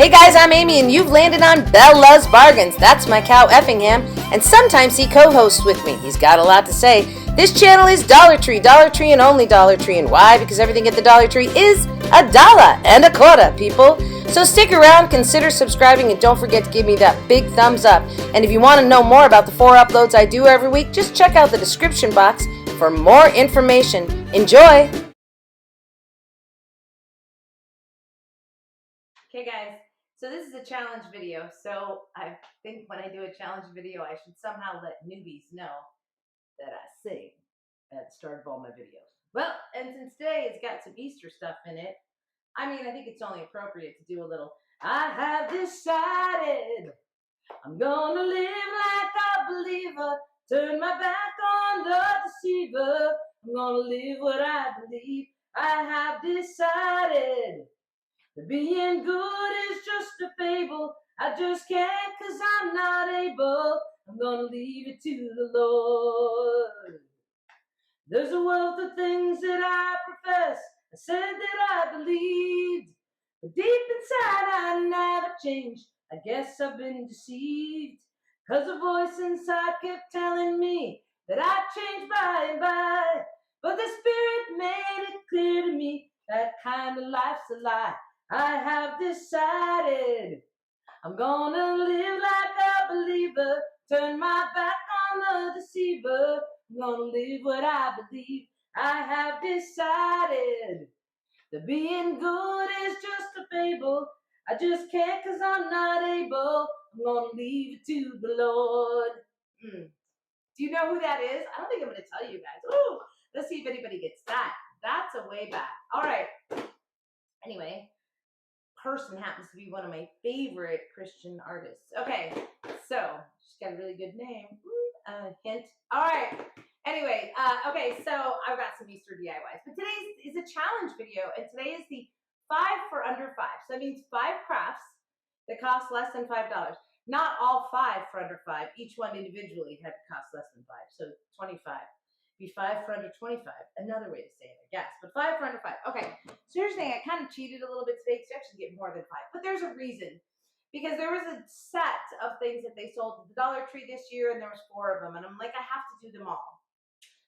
Hey guys, I'm Amy and you've landed on Bella's Bargains. That's my cow Effingham, and sometimes he co-hosts with me. He's got a lot to say. This channel is Dollar Tree and only Dollar Tree. And why? Because everything at the Dollar Tree is $1.25, people. So stick around, consider subscribing, and don't forget to give me that big thumbs up. And if you want to know more about the 4 uploads I do every week, just check out the description box for more information. Enjoy! Okay guys, so this is a challenge video. So I think when I do a challenge video, I should somehow let newbies know that I sing at the start of all my videos. Well, and since today it's got some Easter stuff in it, I mean, I think it's only appropriate to do a little, I have decided I'm gonna live like a believer, turn my back on the deceiver. I'm gonna live what I believe. I have decided that being good is just a fable. I just can't 'cause I'm not able. I'm gonna leave it to the Lord. There's a wealth of things that I profess, I said that I believed, but deep inside I never changed. I guess I've been deceived, 'cause a voice inside kept telling me that I'd change by and by. But the Spirit made it clear to me that kind of life's a lie. I have decided I'm gonna live like a believer, turn my back on the deceiver. I'm gonna live what I believe. I have decided that being good is just a fable. I just can't 'cause I'm not able. I'm gonna leave it to the Lord. Do you know who that is? I don't think I'm gonna tell you guys. Ooh, let's see if anybody gets that. That's a way back. All right. Anyway, person happens to be one of my favorite Christian artists. Okay, so she's got a really good name. Hint. All right. Anyway, okay, so I've got some Easter DIYs, but today's is a challenge video, and today is the 5 for under 5. So that means 5 crafts that cost less than $5. Not all 5 for under 5. Each one individually had to cost less than 5. So 25. Be 5 for under 25. Another way to say it, I guess. But 5 for under 5. Okay. So here's the thing. I kind of cheated a little bit today because you actually get more than 5. But there's a reason. Because there was a set of things that they sold at the Dollar Tree this year, and there was 4 of them. And I'm like, I have to do them all.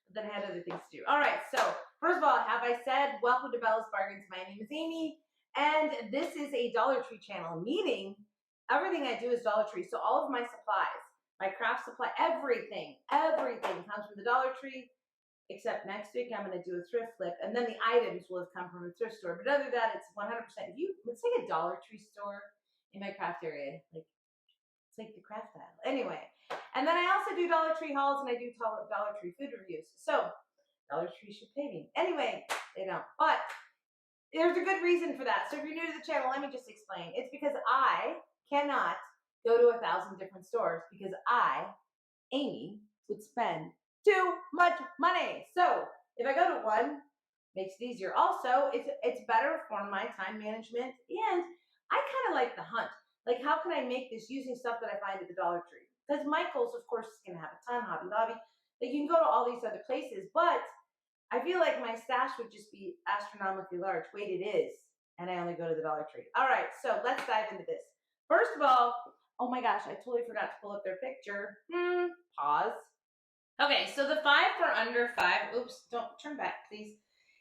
But then I had other things to do. All right. So first of all, have I said, welcome to Bella's Bargains. My name is Amy. And this is a Dollar Tree channel, meaning everything I do is Dollar Tree. So all of my supplies, my craft supply, everything comes from the Dollar Tree. Except next week I'm going to do a thrift flip, and then the items will have come from a thrift store. But other than that, it's 100%. If you, let's say a Dollar Tree store in my craft area, like it's like the craft aisle. Anyway, and then I also do Dollar Tree hauls, and I do Dollar Tree food reviews. So Dollar Tree should pay me. Anyway, they don't. But there's a good reason for that. So if you're new to the channel, let me just explain. It's because I cannot go to 1,000 different stores because I, Amy, would spend too much money. So if I go to one, makes it easier. Also, it's better for my time management, and I kind of like the hunt. Like, how can I make this using stuff that I find at the Dollar Tree? Because Michael's, of course, is going to have a ton. Hobby Lobby. Like, you can go to all these other places, but I feel like my stash would just be astronomically large. Wait, it is, and I only go to the Dollar Tree. All right, so let's dive into this. First of all, oh my gosh, I totally forgot to pull up their picture. Pause. Okay, so the 5 for under 5, oops, don't turn back, please,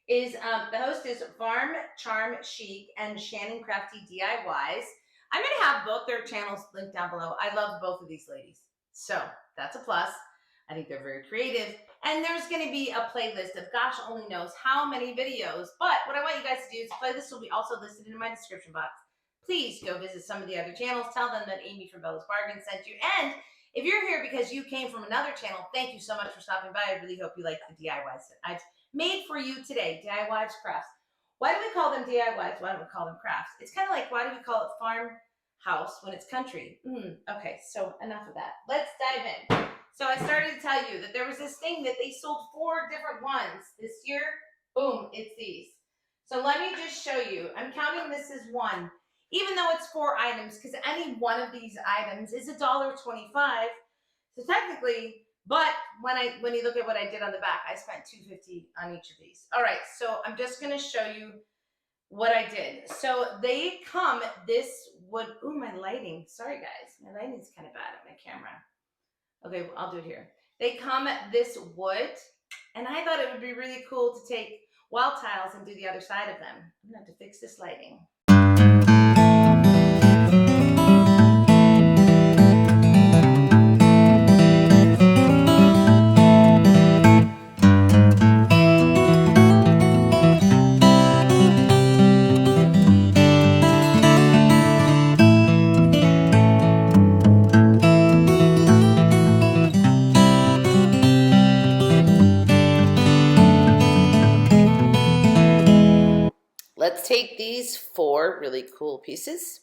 is the host is Farm Charm Chic and Shannon Crafty DIYs. I'm going to have both their channels linked down below. I love both of these ladies, so that's a plus. I think they're very creative, and there's going to be a playlist of gosh only knows how many videos, but what I want you guys to do is the playlist will be also listed in my description box. Please go visit some of the other channels. Tell them that Amy from Bella's Bargain sent you, and if you're here because you came from another channel, thank you so much for stopping by. I really hope you like the DIYs that I've made for you today. DIYs, crafts. Why do we call them DIYs? Why don't we call them crafts? It's kind of like, why do we call it farmhouse when it's country? Okay, so enough of that. Let's dive in. So I started to tell you that there was this thing that they sold 4 different ones this year. Boom, it's these. So let me just show you. I'm counting this as 1. Even though it's 4 items, because any one of these items is $1.25. So technically, but when you look at what I did on the back, I spent $2.50 on each of these. All right, so I'm just going to show you what I did. So they come this would. Ooh, my lighting. Sorry guys, my lighting's kind of bad on my camera. Okay, I'll do it here. They come this wood, and I thought it would be really cool to take wall tiles and do the other side of them. I'm gonna have to fix this lighting. Let's take these 4 really cool pieces,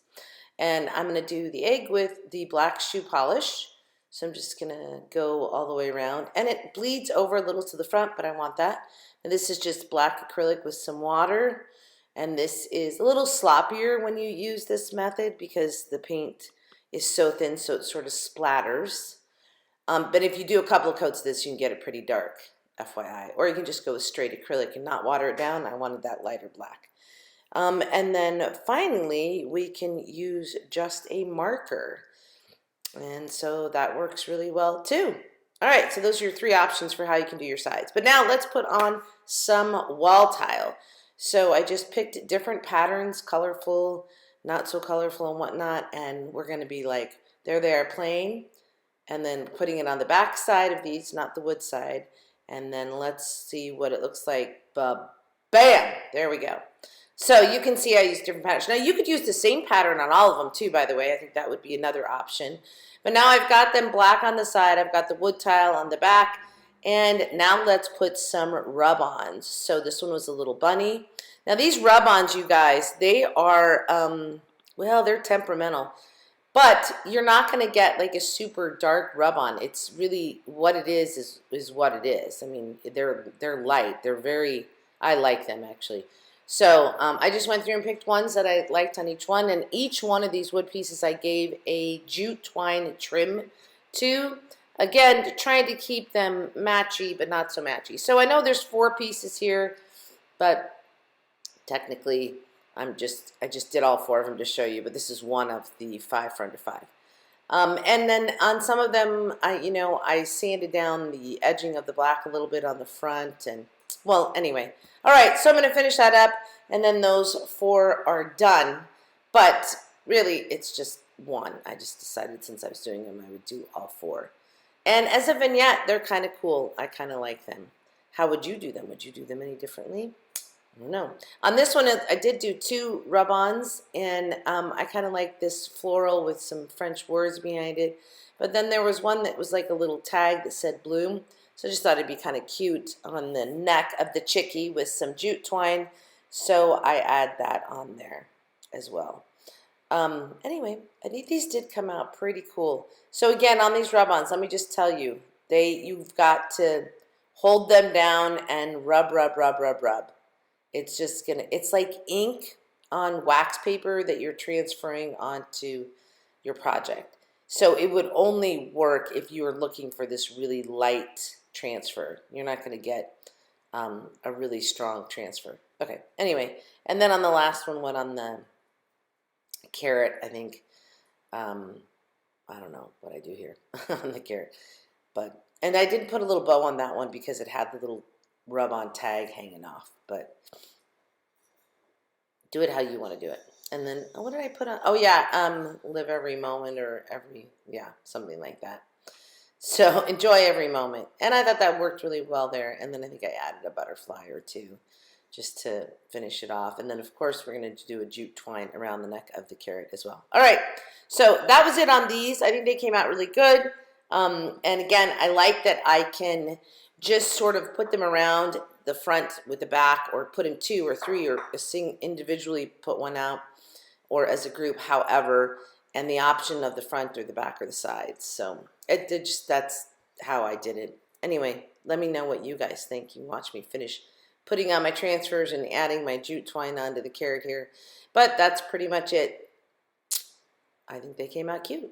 and I'm going to do the egg with the black shoe polish. So I'm just going to go all the way around, and it bleeds over a little to the front, but I want that. And this is just black acrylic with some water, and this is a little sloppier when you use this method because the paint is so thin, so it sort of splatters. But if you do a couple of coats of this, you can get it pretty dark, FYI. Or you can just go with straight acrylic and not water it down. I wanted that lighter black. And then finally, we can use just a marker. And so that works really well too. All right, so those are your 3 options for how you can do your sides. But now let's put on some wall tile. So I just picked different patterns, colorful, not so colorful and whatnot, and we're gonna be like, there they are plain, and then putting it on the back side of these, not the wood side, and then let's see what it looks like. Bam! There we go. So you can see I use different patterns. Now you could use the same pattern on all of them too, by the way. I think that would be another option. But now I've got them black on the side, I've got the wood tile on the back, and now let's put some rub-ons. So this one was a little bunny. Now these rub-ons, you guys, they are, well, they're temperamental. But you're not going to get like a super dark rub-on. It's really what it is what it is. I mean, they're light. They're very, I like them actually. So I just went through and picked ones that I liked on each one, and each one of these wood pieces I gave a jute twine trim to. Again, trying to keep them matchy, but not so matchy. So I know there's 4 pieces here, but technically I just did all 4 of them to show you, but this is one of the 5 for under 5. And then on some of them, I sanded down the edging of the black a little bit on the front, and well, anyway. All right, so I'm going to finish that up, and then those 4 are done. But really, it's just one. I just decided since I was doing them, I would do all 4. And as a vignette, they're kind of cool. I kind of like them. How would you do them? Would you do them any differently? I don't know. On this one, I did do 2 rub-ons, and I kind of like this floral with some French words behind it. But then there was one that was like a little tag that said bloom. So I just thought it'd be kind of cute on the neck of the chickie with some jute twine. So I add that on there as well. Anyway, I think these did come out pretty cool. So again, on these rub-ons, let me just tell you, you've got to hold them down and rub, rub, rub, rub, rub. It's just it's like ink on wax paper that you're transferring onto your project. So it would only work if you were looking for this really light transfer. You're not going to get a really strong transfer. Okay, anyway, and then on the last one, what on the carrot, I think, I don't know what I do here on the carrot. And I did put a little bow on that one because it had the little rub-on tag hanging off, but do it how you want to do it. And then, what did I put on? Oh yeah, live every moment, or something like that. So enjoy every moment. And I thought that worked really well there. And then I think I added a butterfly or 2 just to finish it off. And then of course we're going to do a jute twine around the neck of the carrot as well. All right, so that was it on these. I think they came out really good. And again, I like that I can just sort of put them around the front with the back, or put in 2 or 3, or individually put one out, or as a group, however, and the option of the front or the back or the sides. So that's how I did it. Anyway, let me know what you guys think. You can watch me finish putting on my transfers and adding my jute twine onto the carrot here. But that's pretty much it. I think they came out cute.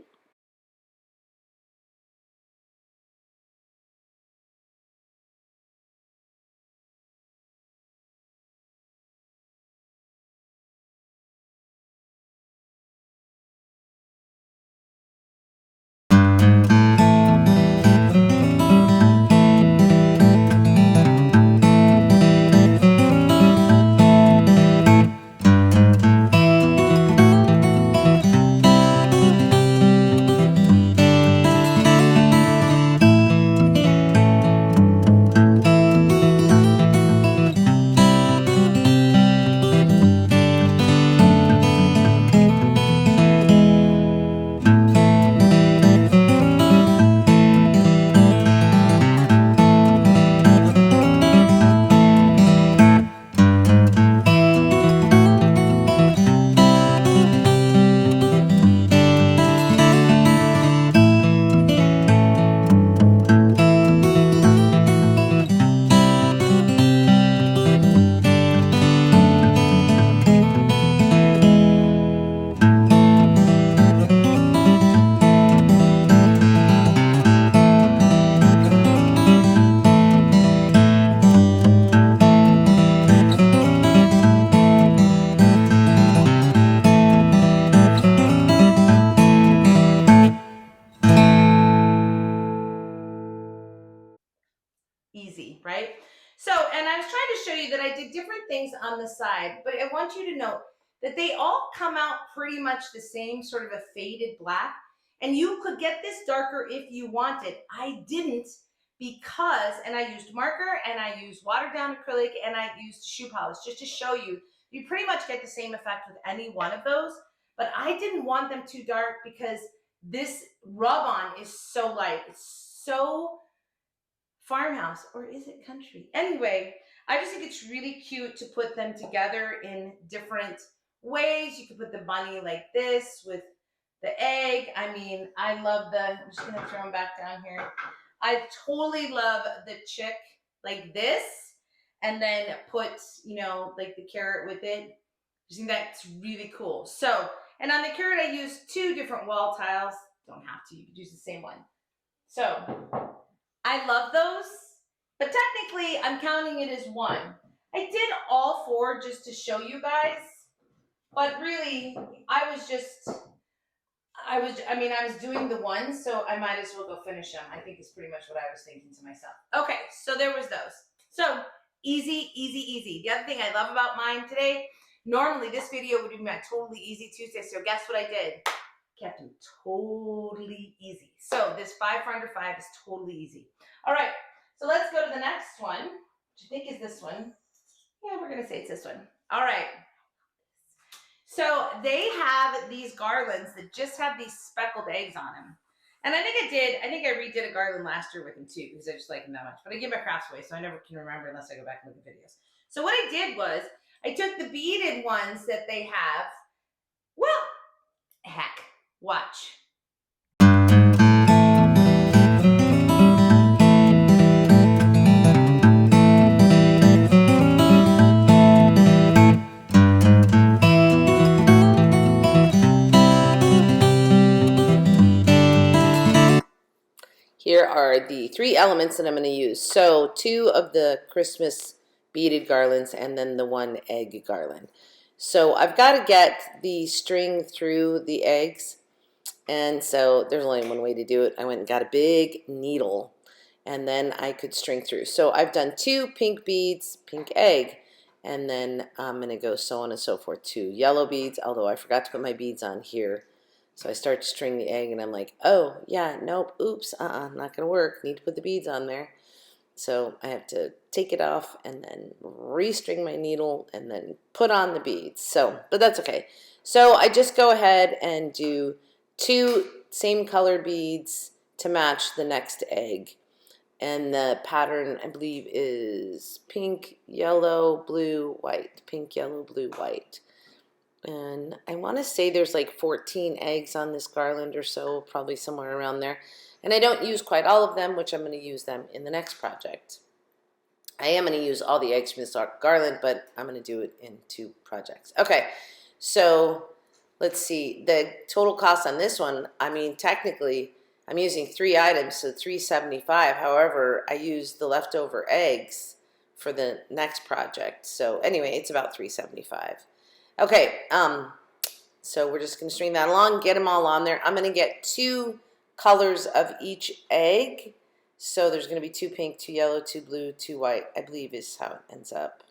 the side, but I want you to note that they all come out pretty much the same, sort of a faded black. And you could get this darker if you wanted. I didn't, because, and I used marker and I used watered down acrylic and I used shoe polish just to show you, you pretty much get the same effect with any one of those. But I didn't want them too dark because this rub on is so light. It's so farmhouse, or is it country? Anyway, I just think it's really cute to put them together in different ways. You could put the bunny like this with the egg. I mean, I love I'm just gonna throw them back down here. I totally love the chick like this, and then put, you know, like the carrot with it. I think that's really cool. So, and on the carrot, I used 2 different wall tiles. Don't have to, you could use the same one. So, I love those, but technically I'm counting it as 1. I did all 4 just to show you guys, but really I was doing the ones, so I might as well go finish them. I think is pretty much what I was thinking to myself. Okay, so there was those. So easy, easy, easy. The other thing I love about mine today, normally this video would be my totally easy Tuesday, so guess what I did? Kept them totally easy. So this 5 for under 5 is totally easy. All right, so let's go to the next one, which I think is this one. Yeah, we're gonna say it's this one. All right. So they have these garlands that just have these speckled eggs on them. And I think I redid a garland last year with them too, because I just like them that much. But I give my crafts away, so I never can remember unless I go back and look at videos. So what I did was, I took the beaded ones that they have. Well, heck, watch. Here are the 3 elements that I'm going to use. So 2 of the Christmas beaded garlands and then the 1 egg garland. So I've got to get the string through the eggs, and so there's only one way to do it. I went and got a big needle, and then I could string through. So I've done 2 pink beads, pink egg, and then I'm going to go so on and so forth. 2 yellow beads, although I forgot to put my beads on here. So I start to string the egg, and I'm like, oh, yeah, nope, oops, not going to work. Need to put the beads on there. So I have to take it off and then restring my needle and then put on the beads. So, but that's okay. So I just go ahead and do 2 same colored beads to match the next egg. And the pattern, I believe, is pink, yellow, blue, white. Pink, yellow, blue, white. And I want to say there's like 14 eggs on this garland or so, probably somewhere around there. And I don't use quite all of them, which I'm going to use them in the next project. I am going to use all the eggs from this garland, but I'm going to do it in 2 projects. Okay, so let's see. The total cost on this one, I mean, technically, I'm using 3 items, so $375. However, I used the leftover eggs for the next project. So anyway, it's about $375. Okay, so we're just going to string that along, get them all on there. I'm going to get 2 colors of each egg. So there's going to be 2 pink, 2 yellow, 2 blue, 2 white, I believe is how it ends up.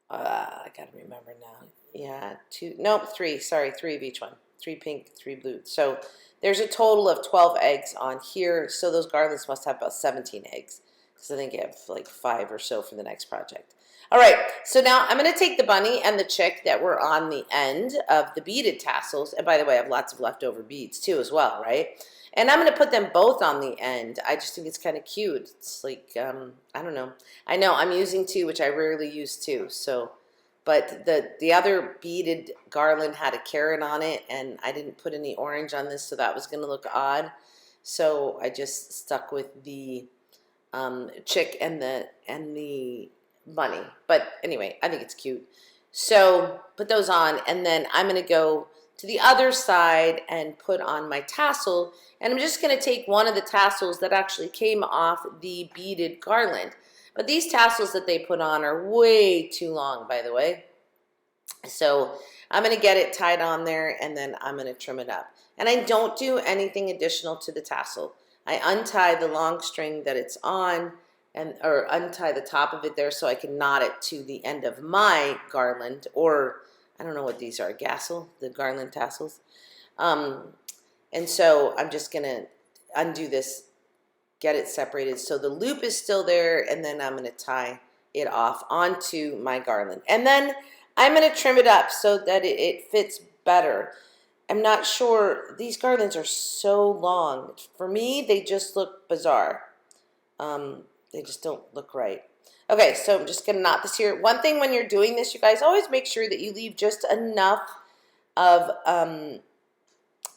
I got to remember now. Yeah, 2, nope, 3, sorry, 3 of each one. 3 pink, 3 blue. So there's a total of 12 eggs on here. So those garlands must have about 17 eggs, because I think I have like 5 or so for the next project. All right, so now I'm going to take the bunny and the chick that were on the end of the beaded tassels. And by the way, I have lots of leftover beads too as well, right? And I'm going to put them both on the end. I just think it's kind of cute. It's like, I don't know. I know I'm using 2, which I rarely use 2. So, but the other beaded garland had a carrot on it, and I didn't put any orange on this, so that was going to look odd. So I just stuck with the chick and the bunny. But anyway, I think it's cute. So put those on, and then I'm going to go to the other side and put on my tassel, and I'm just going to take one of the tassels that actually came off the beaded garland. But these tassels that they put on are way too long, by the way. So I'm going to get it tied on there, and then I'm going to trim it up. And I don't do anything additional to the tassel. I untie the long string that it's on, or untie the top of it there so I can knot it to the end of my garland, or I don't know what these are, the garland tassels. And so I'm just gonna undo this, get it separated so the loop is still there, and then I'm gonna tie it off onto my garland. And then I'm gonna trim it up so that it fits better. I'm not sure, these garlands are so long. For me, they just look bizarre. They just don't look right. Okay, so I'm just gonna knot this here. One thing when you're doing this, you guys, always make sure that you leave just enough of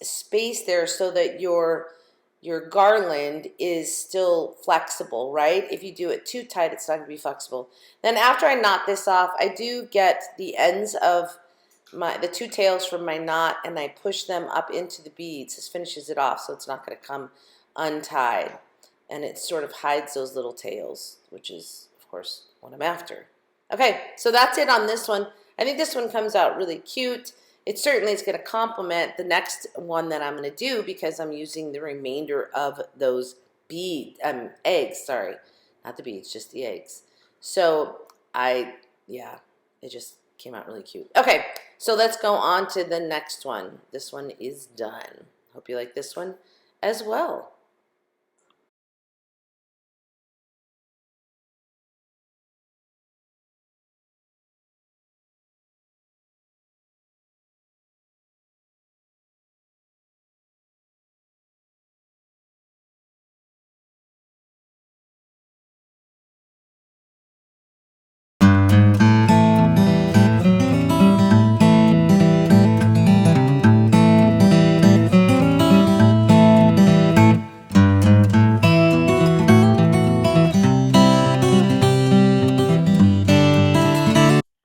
space there so that your garland is still flexible, right? If you do it too tight, it's not gonna be flexible. Then after I knot this off, I do get the ends of the two tails from my knot, and I push them up into the beads. This finishes it off so it's not gonna come untied. And it sort of hides those little tails, which is, of course, what I'm after. Okay, so that's it on this one. I think this one comes out really cute. It certainly is going to complement the next one that I'm going to do because I'm using the remainder of those eggs, sorry. Not the beads, just the eggs. So yeah, it just came out really cute. Okay, so let's go on to the next one. This one is done. Hope you like this one as well.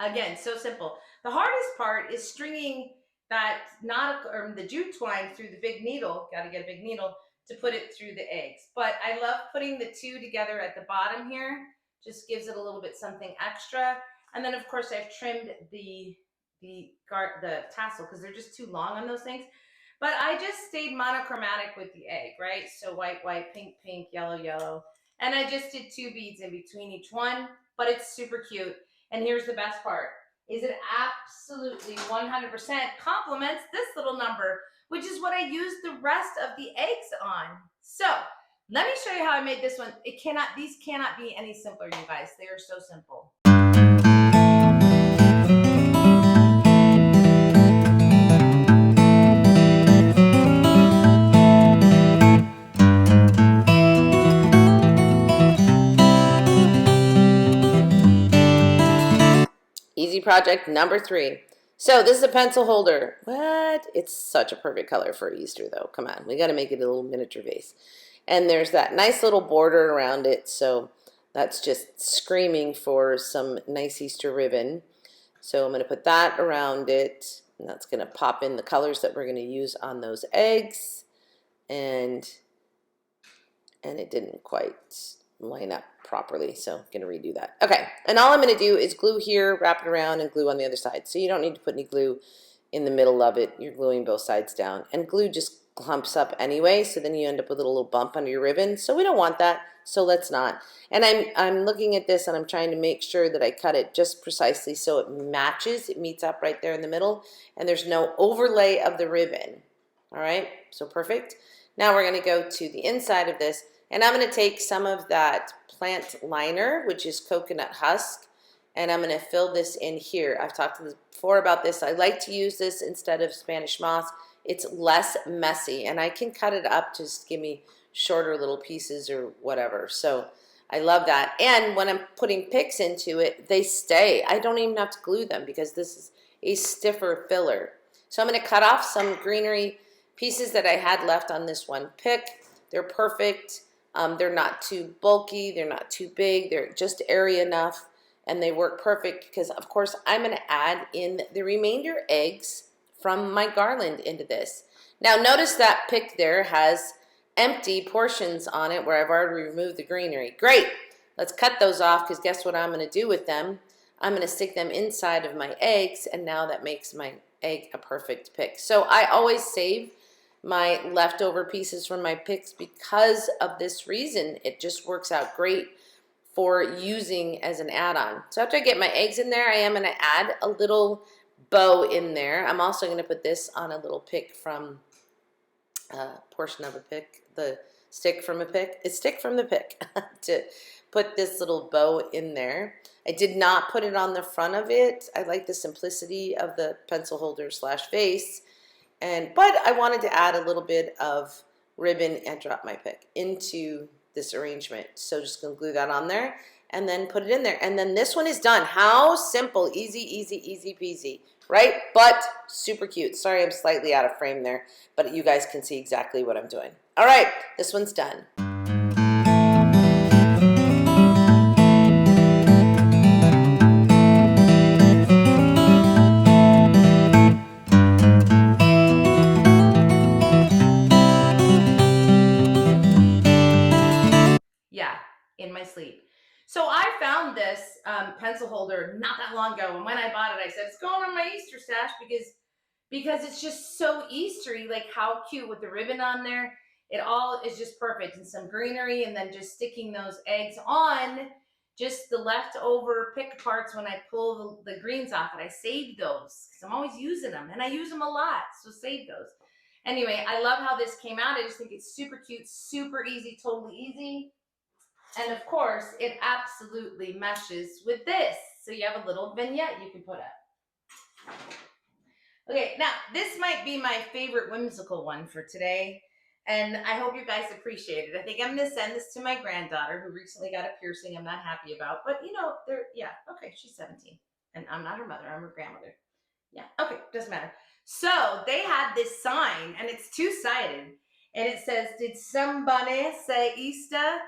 Again, so simple. The hardest part is stringing that knot or the jute twine through the big needle. Got to get a big needle to put it through the eggs. But I love putting the two together at the bottom here. Just gives it a little bit something extra. And then of course I've trimmed the tassel because they're just too long on those things. But I just stayed monochromatic with the egg, right? So white, white, pink, pink, yellow, yellow. And I just did 2 beads in between each one, but it's super cute. And here's the best part, is it absolutely 100% complements this little number, which is what I used the rest of the eggs on. So let me show you how I made this one. These cannot be any simpler, you guys. They are so simple. Easy project number 3. So this is a pencil holder. What? It's such a perfect color for Easter though. Come on, we got to make it a little miniature vase. And there's that nice little border around it. So that's just screaming for some nice Easter ribbon. So I'm going to put that around it. And that's going to pop in the colors that we're going to use on those eggs. And it didn't quite line up properly, so I'm going to redo that. Okay, and all I'm going to do is glue here, wrap it around, and glue on the other side. So you don't need to put any glue in the middle of it. You're gluing both sides down. And glue just clumps up anyway, so then you end up with a little bump under your ribbon. So we don't want that, so let's not. And I'm looking at this, and I'm trying to make sure that I cut it just precisely so it matches. It meets up right there in the middle, and there's no overlay of the ribbon. All right, so perfect. Now we're going to go to the inside of this, and I'm going to take some of that plant liner, which is coconut husk, and I'm going to fill this in here. I've talked before about this. I like to use this instead of Spanish moss. It's less messy, and I can cut it up to just give me shorter little pieces or whatever. So I love that. And when I'm putting picks into it, they stay. I don't even have to glue them because this is a stiffer filler. So I'm going to cut off some greenery pieces that I had left on this one pick. They're perfect. They're not too bulky. They're not too big. They're just airy enough, and they work perfect because, of course, I'm going to add in the remainder eggs from my garland into this. Now, notice that pick there has empty portions on it where I've already removed the greenery. Great. Let's cut those off because guess what I'm going to do with them? I'm going to stick them inside of my eggs, and now that makes my egg a perfect pick. So I always save my leftover pieces from my picks because of this reason. It just works out great for using as an add-on. So after I get my eggs in there, I am going to add a little bow in there. I'm also going to put this on a little pick from portion of a pick, the stick from a pick. It's stick from the pick to put this little bow in there. I did not put it on the front of it. I like the simplicity of the pencil holder slash vase, but I wanted to add a little bit of ribbon and drop my pick into this arrangement. So just gonna glue that on there and then put it in there. And then this one is done. How simple, easy, easy, easy peasy, right? But super cute. Sorry, I'm slightly out of frame there, but you guys can see exactly what I'm doing. All right, this one's done. Yeah, in my sleep. So I found this pencil holder not that long ago, and when I bought it, I said it's going on my Easter stash because it's just so Eastery. Like, how cute with the ribbon on there. It all is just perfect, and some greenery, and then just sticking those eggs on just the leftover pick parts when I pull the greens off it. I saved those because I'm always using them, and I use them a lot, so save those. Anyway, I love how this came out. I just think it's super cute, super easy, totally easy. And of course, it absolutely meshes with this. So you have a little vignette you can put up. Okay, now this might be my favorite whimsical one for today. And I hope you guys appreciate it. I think I'm gonna send this to my granddaughter who recently got a piercing I'm not happy about. But you know, okay, she's 17. And I'm not her mother, I'm her grandmother. Yeah, okay, doesn't matter. So they had this sign, and it's two-sided. And it says, "Did somebody say Easter?"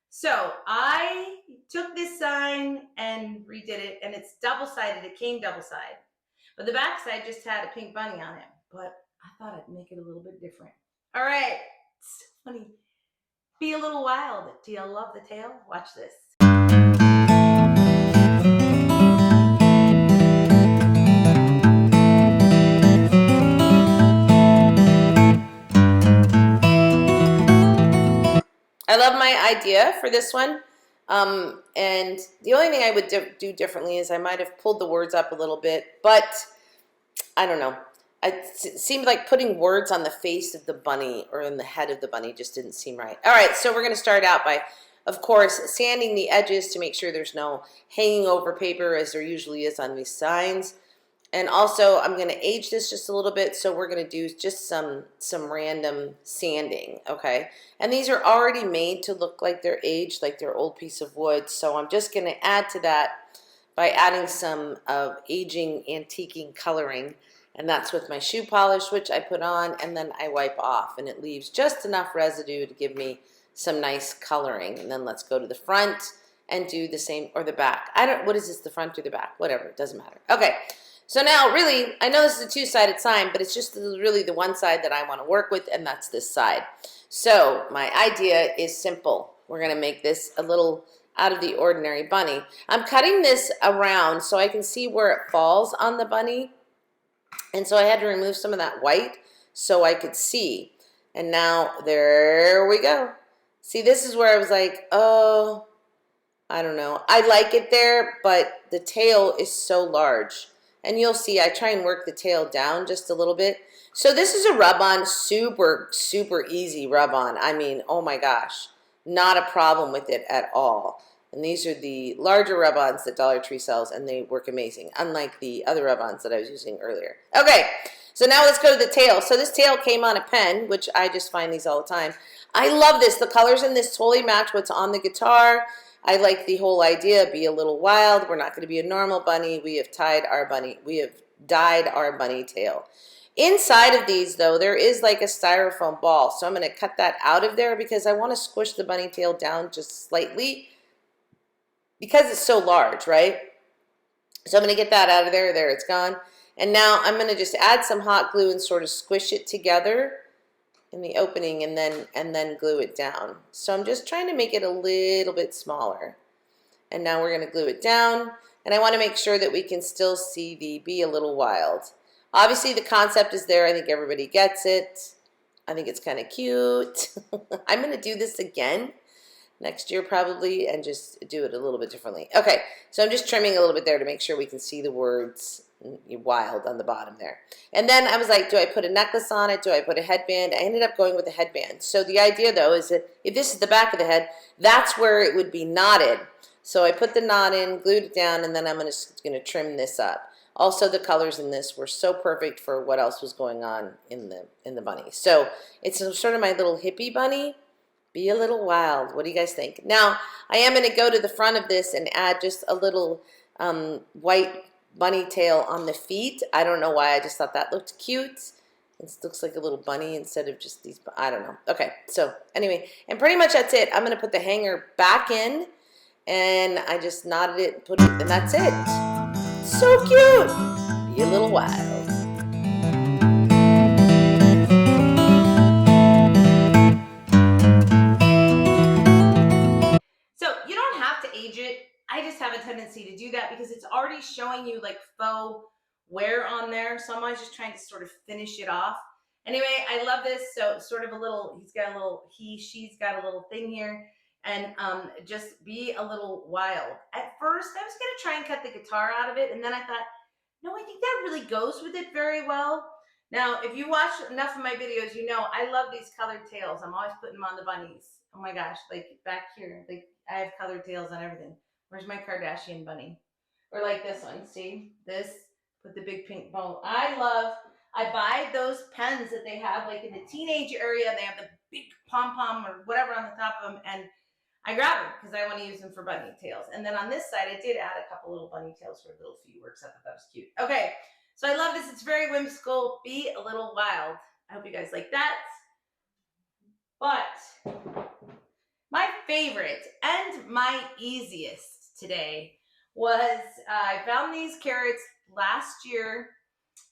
So I took this sign and redid it, and it's double-sided. It came double-sided. But the back side just had a pink bunny on it. But I thought I'd make it a little bit different. All right. It's funny. Be a little wild. Do you love the tail? Watch this. I love my idea for this one. And the only thing I would do differently is I might have pulled the words up a little bit, but I don't know. It seemed like putting words on the face of the bunny or in the head of the bunny just didn't seem right. All right, so we're going to start out by, of course, sanding the edges to make sure there's no hanging over paper as there usually is on these signs. And also, I'm going to age this just a little bit, so we're going to do just some random sanding, okay? And these are already made to look like they're aged, like they're old piece of wood, so I'm just going to add to that by adding some of aging, antiquing coloring, and that's with my shoe polish, which I put on, and then I wipe off, and it leaves just enough residue to give me some nice coloring. And then let's go to the front and do the same, or the back. What is this, the front or the back? Whatever, it doesn't matter. Okay. So now, really, I know this is a two-sided sign, but it's just really the one side that I want to work with, and that's this side. So my idea is simple. We're going to make this a little out of the ordinary bunny. I'm cutting this around so I can see where it falls on the bunny, and so I had to remove some of that white so I could see. And now, there we go. See, this is where I was like, oh, I don't know. I like it there, but the tail is so large. And you'll see I try and work the tail down just a little bit. So this is a rub-on, super, super easy rub-on. I mean, oh my gosh, not a problem with it at all. And these are the larger rub-ons that Dollar Tree sells, and they work amazing, unlike the other rub-ons that I was using earlier. Okay, so now let's go to the tail. So this tail came on a pen, which I just find these all the time. I love this. The colors in this totally match what's on the guitar. I like the whole idea, be a little wild. We're not going to be a normal bunny. We have dyed our bunny tail. Inside of these, though, there is like a styrofoam ball. So I'm going to cut that out of there because I want to squish the bunny tail down just slightly because it's so large, right? So I'm going to get that out of there. There, it's gone. And now I'm going to just add some hot glue and sort of squish it together in the opening and then glue it down. So I'm just trying to make it a little bit smaller. And now we're going to glue it down. And I want to make sure that we can still see the be a little wild. Obviously the concept is there. I think everybody gets it. I think it's kind of cute. I'm going to do this again next year probably, and just do it a little bit differently. Okay, so I'm just trimming a little bit there to make sure we can see the words wild on the bottom there. And then I was like, do I put a necklace on it? Do I put a headband? I ended up going with a headband. So the idea though is that if this is the back of the head, that's where it would be knotted. So I put the knot in, glued it down, and then I'm gonna trim this up. Also, the colors in this were so perfect for what else was going on in the bunny. So it's sort of my little hippie bunny. Be a little wild. What do you guys think? Now, I am going to go to the front of this and add just a little white bunny tail on the feet. I don't know why. I just thought that looked cute. It looks like a little bunny instead of just these. I don't know. Okay, so anyway, and pretty much that's it. I'm going to put the hanger back in, and I just knotted it, put it, and that's it. So cute. Be a little wild. So you don't have to age it. I just have a tendency to do that because it's already showing you like faux wear on there. So I'm always just trying to sort of finish it off. Anyway, I love this. So sort of a little, she's got a little thing here, and just be a little wild. At first, I was going to try and cut the guitar out of it. And then I thought, no, I think that really goes with it very well. Now, if you watch enough of my videos, you know I love these colored tails. I'm always putting them on the bunnies. Oh my gosh, like back here, like I have colored tails on everything. Where's my Kardashian bunny? Or like this one, see? This, with the big pink bow. I buy those pens that they have like in the teenage area, and they have the big pom-pom or whatever on the top of them, and I grab them because I want to use them for bunny tails. And then on this side, I did add a couple little bunny tails for little feet works. I thought that was cute. Okay, so I love this. It's very whimsical. Be a little wild. I hope you guys like that. But my favorite and my easiest today was I found these carrots last year.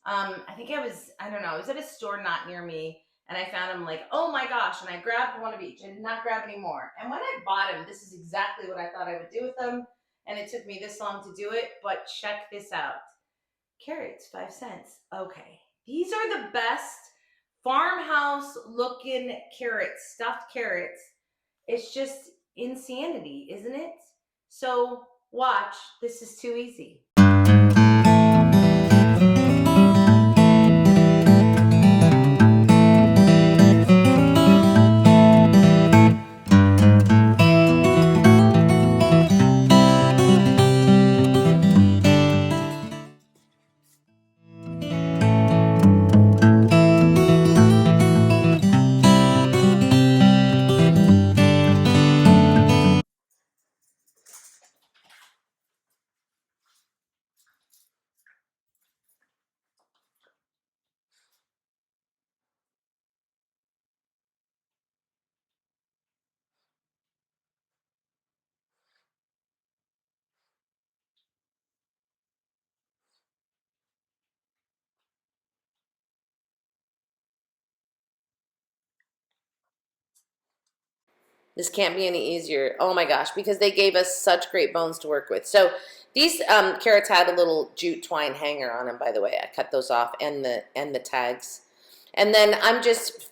I think I was at a store not near me, and I found them like, oh my gosh, and I grabbed one of each. I did not grab any more. And when I bought them, this is exactly what I thought I would do with them, and it took me this long to do it, but check this out. Carrots, 5 cents. Okay. These are the best farmhouse looking carrots, stuffed carrots. It's just insanity, isn't it? So watch, this is too easy. This can't be any easier. Oh my gosh, because they gave us such great bones to work with. So these carrots had a little jute twine hanger on them, by the way. I cut those off, and the tags. And then I'm just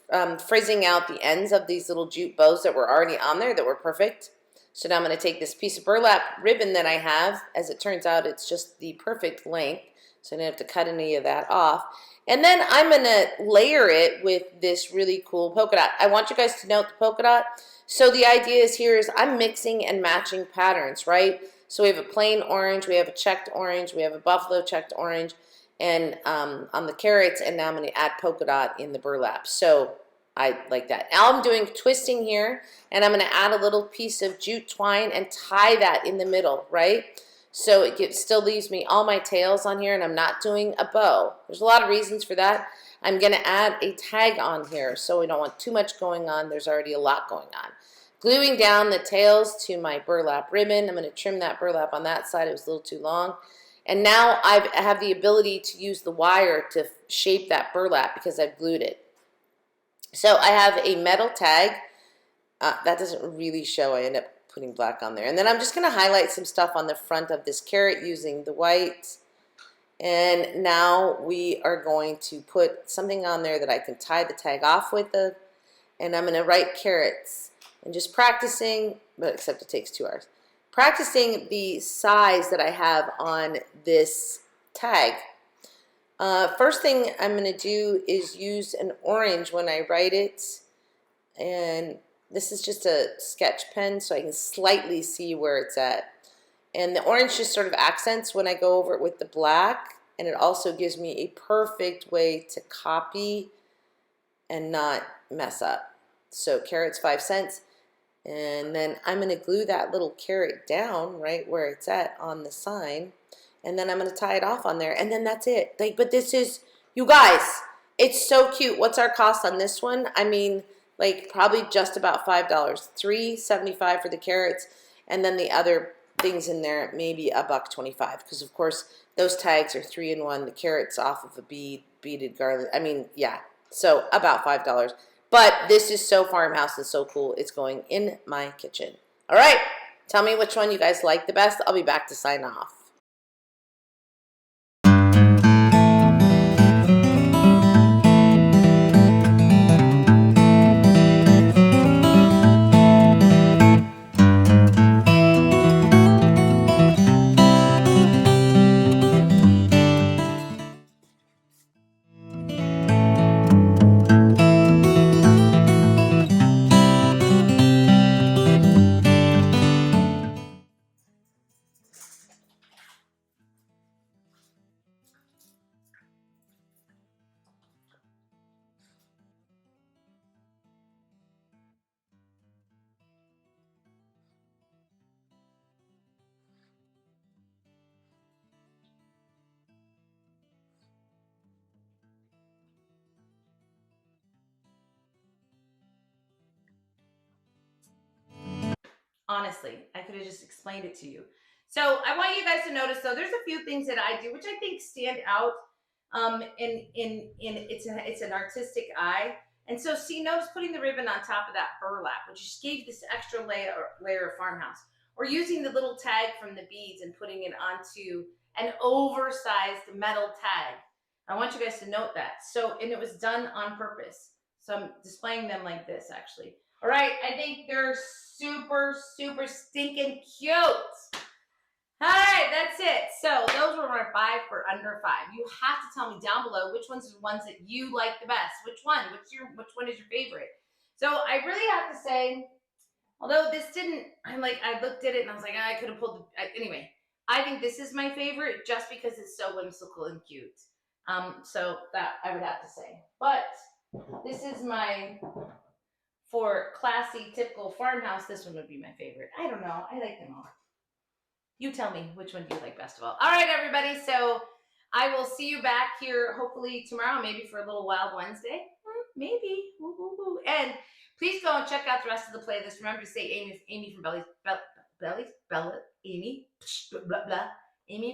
frizzing out the ends of these little jute bows that were already on there that were perfect. So now I'm going to take this piece of burlap ribbon that I have. As it turns out, it's just the perfect length, so I didn't have to cut any of that off. And then I'm going to layer it with this really cool polka dot. I want you guys to note the polka dot. So the idea is here is I'm mixing and matching patterns, right? So we have a plain orange, we have a checked orange, we have a buffalo checked orange, and on the carrots, and now I'm going to add polka dot in the burlap. So I like that. Now I'm doing twisting here, and I'm going to add a little piece of jute twine and tie that in the middle, right? So it still leaves me all my tails on here, and I'm not doing a bow. There's a lot of reasons for that. I'm going to add a tag on here, so we don't want too much going on. There's already a lot going on. Gluing down the tails to my burlap ribbon. I'm going to trim that burlap on that side. It was a little too long. And now I have the ability to use the wire to shape that burlap because I've glued it. So I have a metal tag. That doesn't really show. I end up putting black on there. And then I'm just going to highlight some stuff on the front of this carrot using the white. And now we are going to put something on there that I can tie the tag off with, and I'm going to write carrots. and just practicing, but except it takes 2 hours. Practicing the size that I have on this tag. First thing I'm going to do is use an orange when I write it, and this is just a sketch pen so I can slightly see where it's at. And the orange just sort of accents when I go over it with the black, and it also gives me a perfect way to copy and not mess up. So carrots 5 cents, and then I'm going to glue that little carrot down right where it's at on the sign, and then I'm going to tie it off on there, and then that's it. Like, but this is, you guys, it's so cute. What's our cost on this one? I mean, like probably just about $5, $3.75 for the carrots, and then the other things in there maybe $1.25, because of course those tags are 3-in-1. The carrots off of a beaded garland. I mean, yeah, so about $5. But this is so Farmhouse and so cool. It's going in my kitchen. All right, tell me which one you guys like the best. I'll be back to sign off. Honestly, I could have just explained it to you. So I want you guys to notice, though, there's a few things that I do which I think stand out. In it's an artistic eye. And so see, notice putting the ribbon on top of that burlap, which just gave this extra layer of Farmhouse. Or using the little tag from the beads and putting it onto an oversized metal tag. I want you guys to note that. So, and it was done on purpose. So I'm displaying them like this, actually. All right, I think they're super, super stinking cute. All right, that's it. So those were my 5 for under 5. You have to tell me down below which ones are the ones that you like the best. Which one? Which one is your favorite? So I really have to say, although this didn't, I looked at it and I was like, I could have pulled. Anyway, I think this is my favorite just because it's so whimsical and cute. So that I would have to say. But this is my, for classy, typical Farmhouse, this one would be my favorite. I don't know. I like them all. You tell me which one do you like best of all. All right, everybody. So I will see you back here hopefully tomorrow, maybe for a little Wild Wednesday. Maybe. Woo, woo, woo. And please go and check out the rest of the playlist. Remember to say Amy from Amy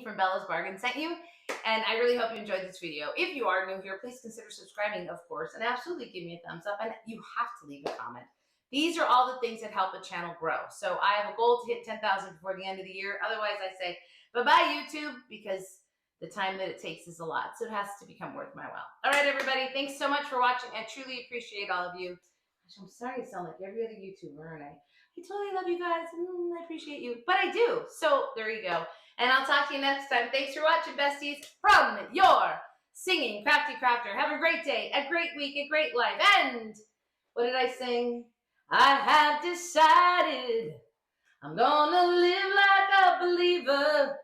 from Bella's Bargain sent you. And I really hope you enjoyed this video. If you are new here, please consider subscribing, of course, and absolutely give me a thumbs up. And you have to leave a comment. These are all the things that help a channel grow. So I have a goal to hit 10,000 before the end of the year. Otherwise, I say bye-bye, YouTube, because the time that it takes is a lot. So it has to become worth my while. All right, everybody. Thanks so much for watching. I truly appreciate all of you. Gosh, I'm sorry to sound like every other YouTuber, aren't I? I totally love you guys. I appreciate you. But I do. So there you go. And I'll talk to you next time. Thanks for watching, besties, from your singing crafty crafter. Have a great day, a great week, a great life. And what did I sing? I have decided I'm gonna live like a believer,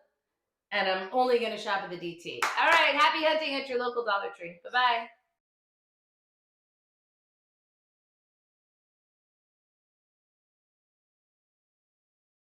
and I'm only gonna shop at the DT. All right, happy hunting at your local Dollar Tree. Bye-bye.